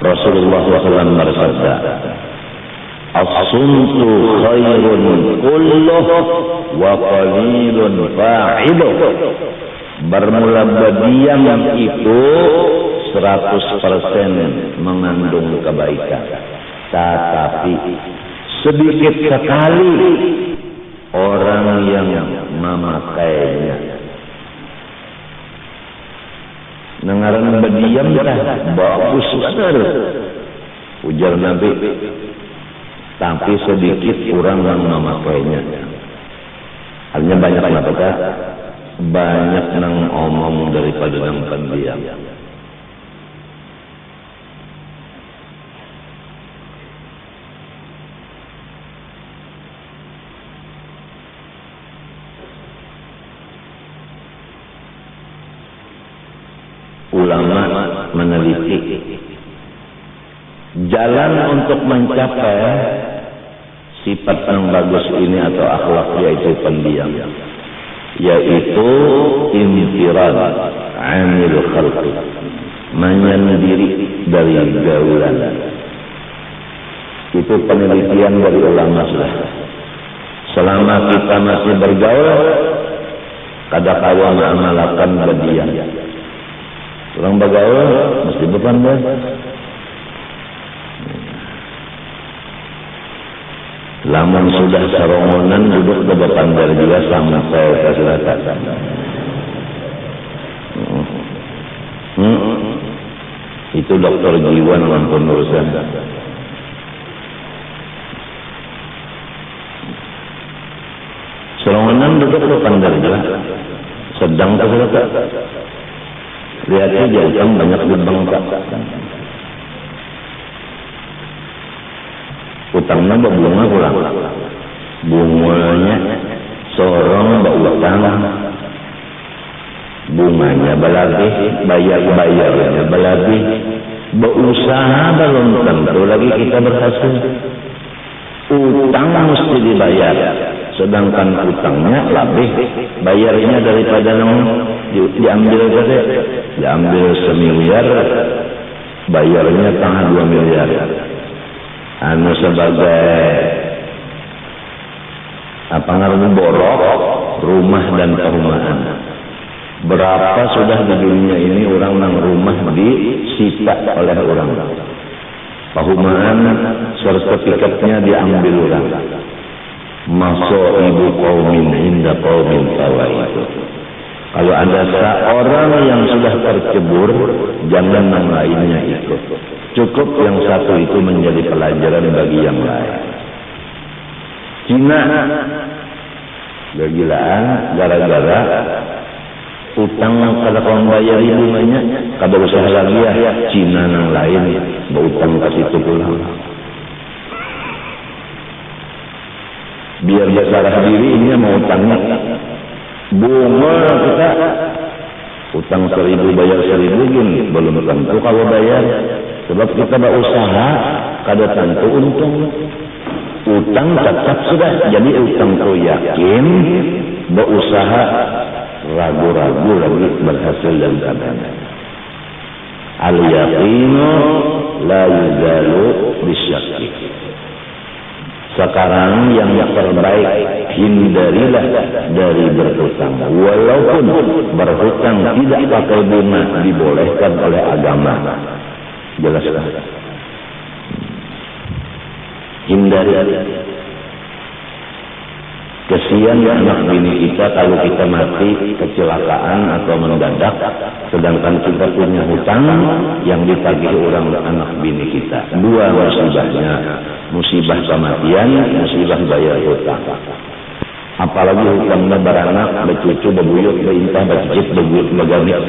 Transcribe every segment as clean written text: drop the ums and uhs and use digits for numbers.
Rasulullah SAW bersabda, "As-sumtu khairun kulluh wa qalilun fa'iluh." Bermula berdiam itu 100% mengandung kebaikan, tetapi sedikit sekali orang yang memakainya. Nengaran berdiam dah bagus benar, ujar Nabi, tapi sedikit orang yang memakainya. Artinya banyak apa? Banyak nang omong daripada nang pendiam. Ulama meneliti jalan untuk mencapai sifat yang bagus ini atau akhlak, yaitu pendiam, yaitu infirad anil khalqi, menyendiri dari gaulan. Itu penelitian dari ulama sudah. Selama kita masih bergaul, kadang-kala mengamalkan berdiam. Orang bergaul mesti berpandai. Lamun sudah serongonan duduk di berpandai juga sampai ke selatan. Itu dokter jiwa maupun urusan. Serongonan duduk di berpandai juga sedang ke selatan. Lihat saja yang banyak dibengkak. Utangnya berbunga pulang. Bunganya sorong berutang. Bunganya berlebih, bayarnya berlebih. Berusaha belum tentu lagi kita berhasil. Utang mesti dibayar, sedangkan utangnya lebih bayarnya daripada diambil saja. Diambil semiliar, bayarnya tengah 2 miliar. Anu sebagai apa namanya borok rumah dan perumahan. Berapa sudah di dunia ini orang yang rumah disita oleh orang. Perumahan sertifikatnya diambil orang. Masaibu qaumin inda qaumin fawaidu. Kalau ada seorang yang sudah tercebur, jangan yang lainnya ikut. Cukup yang satu itu menjadi pelajaran bagi yang lain. Cina kegilaan gara-gara utang kada kawan bayar bunganya, kada usaha lagi ya. Cina yang lain berutang ke situ pulang. Biar bersalah diri ini mau utangnya. Bunga kita utang 1.000 bayar 1.000 gini belum tentu kalau bayar, sebab kita berusaha kada tentu untung. Utang tetap sudah jadi utang tu yakin, berusaha ragu-ragu lagi berhasil dan kadang. Al yaqinu la yuzalu bisyakki. Sekarang yang terbaik, hindarilah dari berhutang. Walaupun berhutang tidak pakai bunga dibolehkan oleh agama. Jelaskan. Hindari. Kesian anak bini kita kalau kita mati kecelakaan atau mendadak, sedangkan kita punya hutang yang ditagih orang anak bini kita. Dua musibahnya, musibah kematian, musibah bayar hutang. Apalagi hutangnya beranak, bercucu, berbuyut, berintah, bercicit, berbuyut, berganik.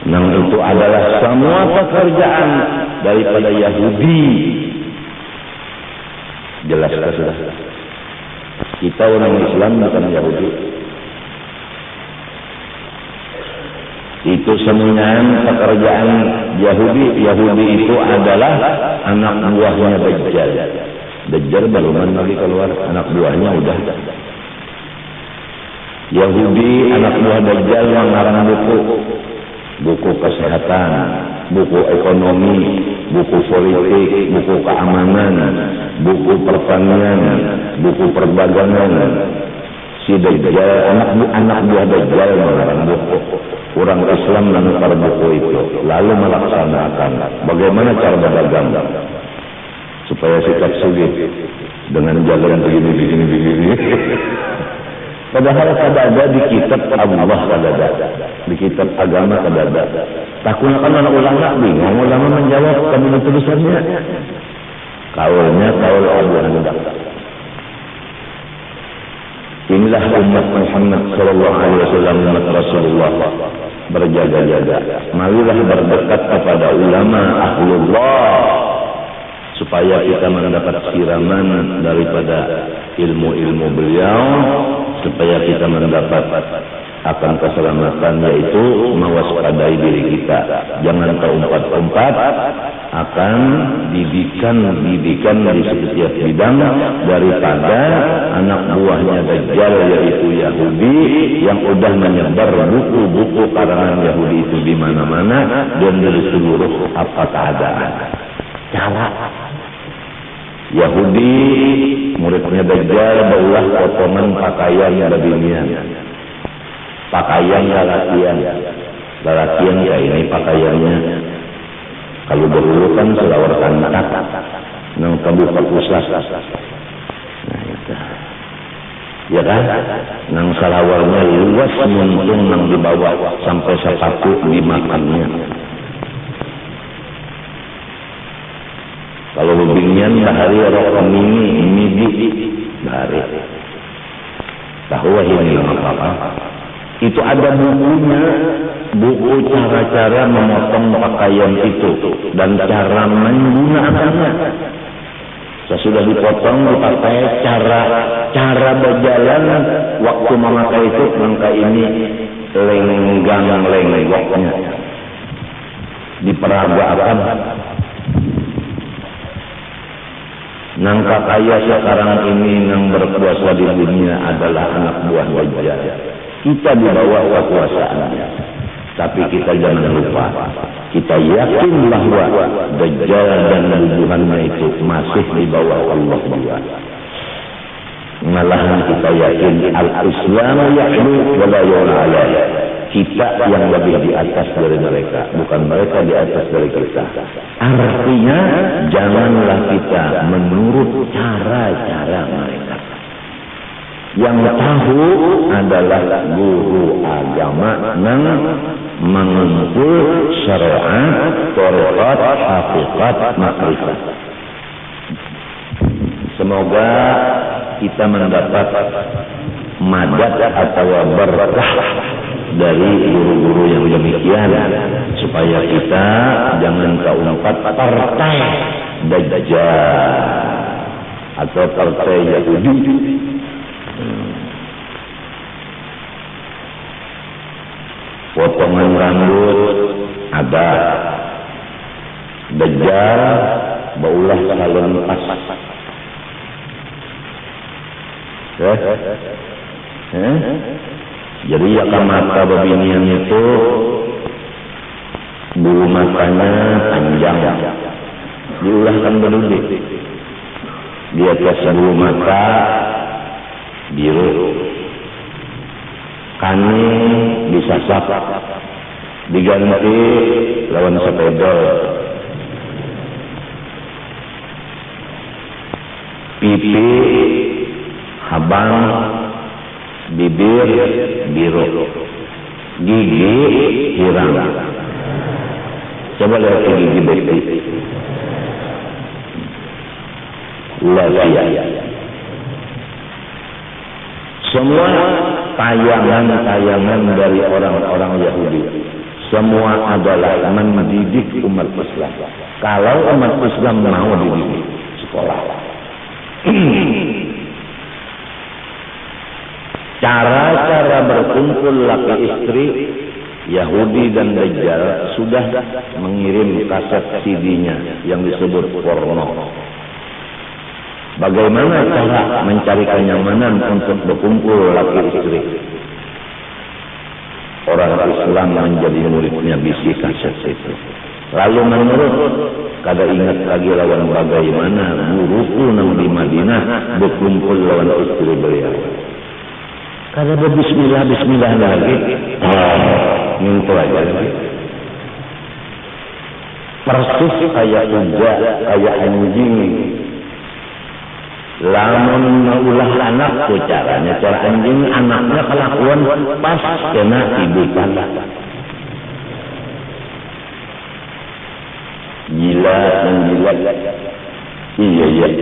Yang itu adalah semua pekerjaan daripada Yahudi. Jelaskan sudah. Kita orang Islam bukan Yahudi. Itu semuanya pekerjaan Yahudi. Yahudi itu adalah anak buahnya Dajjal. Dajjal baruman lagi keluar, anak buahnya udah. Yahudi anak buah Dajjal mengarang buku kesehatan, buku ekonomi, buku politik, buku keamanan, buku pertanian, buku perdagangan. Si Dajjal, anak buah Dajjal mengarang buku. Orang Islam menukar buku itu, lalu melaksanakan bagaimana cara berdagang supaya sikap sulit dengan jalan begini. Padahal kadada di kitab Allah kadada, di kitab agama kadada. Takutnya kan anak ulama bingung, ulama menjawab kami tulisannya. Kaulnya kaul Abu Hanifah. Inilah umat Muhammad sallallahu alaihi wasallam, umat Rasulullah berjaga-jaga. Marilah berdekat kepada ulama ahlullah supaya kita mendapat siraman daripada ilmu-ilmu beliau, supaya kita mendapat akan keselamatan, yaitu mewaspadai diri kita. Jangan terumpat-umpat akan didikan di setiap bidang daripada anak buahnya Dajjal, yaitu Yahudi yang udah menyebar buku-buku karangan Yahudi itu di mana-mana dan dari seluruh apa keadaan. Cara Yahudi muridnya Dajjal berulah potongan pakaian babinian, pakaian lalakian kayak ini pakaiannya. Kalau dahulu kan selawar kantak nang kabupaten pusat, nah itu ya kan, nang salawarnya luas muntung nang dibawa sampai sepatu dimakannya. Kalau bebingian bahari rokok midi bahari. Tahu ini apa? Itu ada bukunya, buku cara-cara memotong pakaian itu dan cara menggunakannya. Sesudah dipotong dipakai cara berjalan waktu memakai itu, maka ini lenggoknya diperagakan. Nangka kaya sekarang ini yang berkuasa di dunia adalah anak buah Dajjal. Kita di bawah kekuasaannya, tapi kita jangan lupa, kita yakin bahwa Dajjal dan tuduhannya itu masih di bawah Allah juga. Malahan kita yakin al-Islam ya'lu wa la yu'la. Kita yang lebih di atas dari mereka, bukan mereka di atas dari kita. Artinya janganlah kita menurut cara-cara mereka. Yang tahu adalah guru agama yang mengumpul syariat, tariqat, hakikat, makrifat. Semoga kita mendapat madad atau berkah dari guru-guru yang demikian, supaya kita jangan keumpat partai Dajjal atau partai Yahudi. Potongan rambut ada, Dajjal baulah salon pas. Jadi ya mata babinian itu bulu matanya panjang, diulahkan berlebih. Di atas bulu mata biru, kaning disasap, diganti lawan sepedol, pipi habang, bibir biru, gigi hirang. Coba lihat gigi baik-baik. Semua tayangan dari orang-orang Yahudi, semua adalah mendidik umat Islam. Kalau umat Islam mau dididik sekolah, cara-cara berkumpul laki istri Yahudi dan Dajjal sudah mengirim kaset CD-nya yang disebut porno. Bagaimana cara mencari kenyamanan untuk berkumpul laki istri? Orang Islam menjadi muridnya bisi kaset itu. Lalu menurut kada ingat lagi lawan bagaimana guruku nang di Madinah berkumpul lawan istri beliau. Kada berbismillah lagi. Minta aja lagi. Persis kayak kuda, kayak anjing. Lamun ulah anak tu caranya, cara anjing anaknya kelakuan pas kena ibu panah. Gila dan gila. Iya.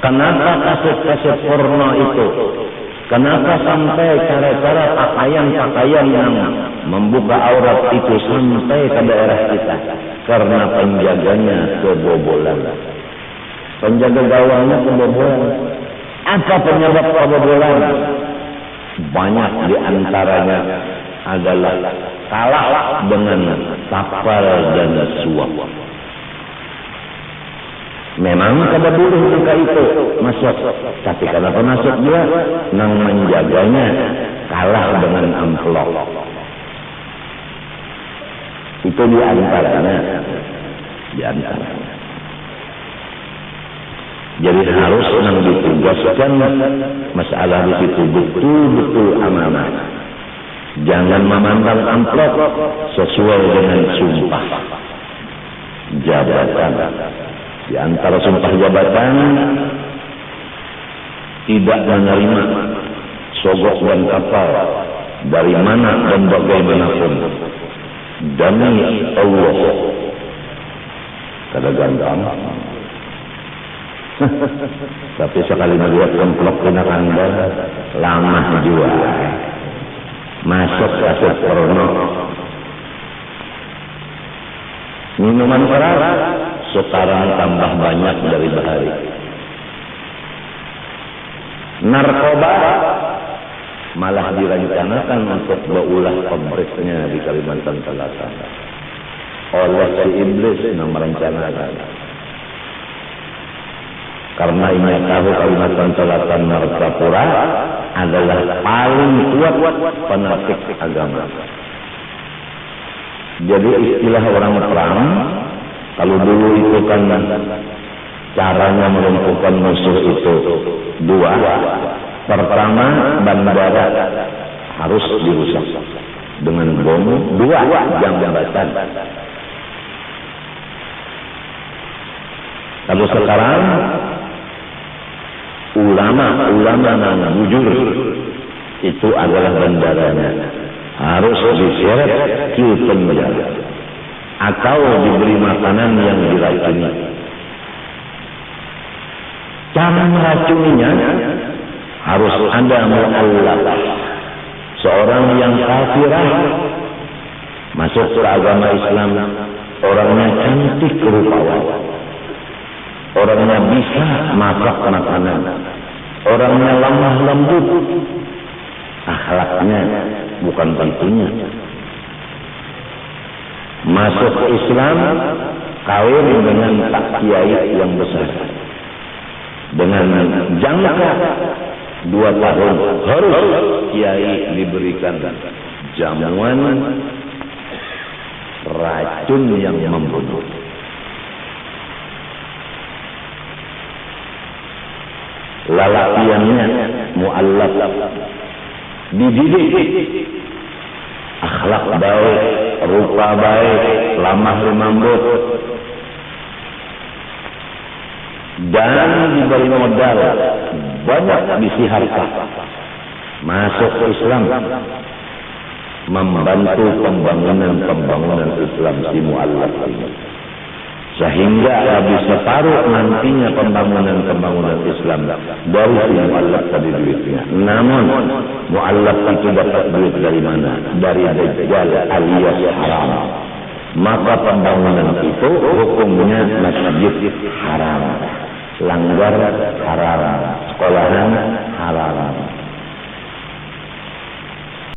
Kenapa kaset-kaset porno itu? Kenapa sampai cara-cara pakaian-pakaian yang membuka aurat itu sampai ke daerah kita? Karena penjaganya kebobolan. Penjaga gawangnya kebobolan. Apa penyebab kebobolan? Banyak di antaranya adalah kalah dengan tapal dan suap. Memang kada boleh mereka itu masuk, tapi kenapa masuk dia? Nang menjaganya kalah dengan amplop. Itu di antaranya. Jadi harus nang ditugaskan masalah di situ betul-betul amanah. Jangan memandang amplop sesuai dengan sumpah jabatan. Di antara sumpah jabatan tidak menerima sogok dan kapal dari mana dan bagaimanapun demi Allah. Kada gampang. Tapi sekali melihat amplop kena anda lama juga masuk kaset porno. Minuman keras sekarang tambah banyak dari bahari. Narkoba malah direncanakan untuk berulah pabriknya di Kalimantan Selatan oleh si iblis yang merencanakan. Karena ini tahu Kalimantan Selatan Martapura adalah paling kuat fanatik agama. Jadi istilah orang perang, kalau dulu itu kan caranya melumpuhkan musuh itu dua. Pertama, bandara harus dirusak dengan bom. Dua, jambatan. Kalau sekarang ulama yang jujur itu adalah bandaranya harus diseret ke penjara atau diberi makanan yang diracuni. Cara meracuninya harus ada mu'allaf, seorang yang kafirah masuk ke agama Islam, orangnya cantik rupawan, orangnya bisa masak makanan, orangnya lemah lembut, akhlaknya bukan tentunya. Masuk ke Islam, kawin dengan tak kiai yang besar, dengan jangka 2 tahun harus kiai diberikan jamuan racun yang membunuh. Lalakiannya mu'allaf, dididik, akhlak baik, rupa baik, lamah lembut, dan diberi modal banyak bisi harta, masuk ke Islam, membantu pembangunan Islam si mu'allaf ini. Sehingga habis separuh nantinya pembangunan Islam dari si mu'allaf tadi duitnya. Namun mu'allaf itu dapat duit dari mana? Dari Dajjal alias haram. Maka pembangunan itu hukumnya masjid haram, langgar haram, sekolahan haram.